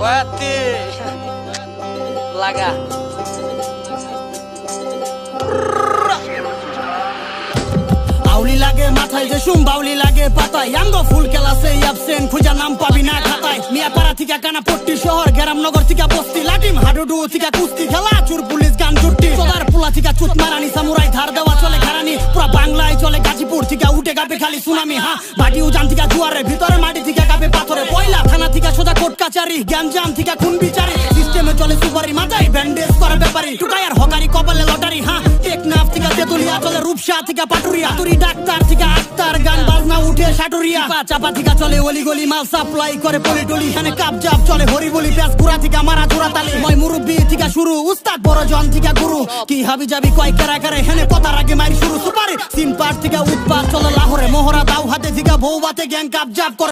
Bati laga আউলি লাগে মাথায় যে সুম বাউলি লাগে পাতায় আঙ্গো ফুল ক্লাসে অ্যাবসেন্ট খুঁজা নাম পাবি না খাতায় মিয়াপাড়া থেকে কানাপট্টি শহর গ্রামনগর থেকে বস্তি লাটিম হাডুডু থেকে কুস্তি খেলা চুর পুলিশ গান জুটি সোলার পোলা থেকে চুত মারানি সামুরাই ধার দেওয়া চলে ঘারানি পুরা বাংলায় চলে গাজীপুর থেকে উঠে গাবে খালি সুনামি হ্যাঁ বাটি উজান থেকে জুয়ারে ভিতরে মাটি থেকে গাবে পাথরে পয়লা থানা থেকে সোজা কোর্ট কাচারি গ্যাঞ্জাম থেকে খুন বিচারি সিস্টেমে চলে সুপারি মাথায় ব্যান্ডেজ করে ব্যাপারি টুকায়ার হকারি কপালে লটারি হ্যাঁ টেকনাফ থেকে তেতুলিয়া চলে রূপসা থেকে পাটুরিয়া তুরি ডাক্তার থেকে আক্তার গান বাজনা উঠে সাটুরিয়া চাপা থেকে চলে অলি গলি মাল সাপ্লাই করে পলি টলি এখানে কাপ জাপ চলে হরি বলি পেঁয়াজ গুড়া থেকে মারা জোড়া তালি মই মুরব্বি থেকে শুরু উস্তাদ বড় জন থেকে গুরু কি হাবি যাবি কয় কেরা করে এখানে কথার আগে মারি শুরু সুপারি সিন পার্ট থেকে উৎপাত চলে লাহোরে মোহরা দাও হাতে থেকে বউ বাতে গ্যাং কাপ জাপ করে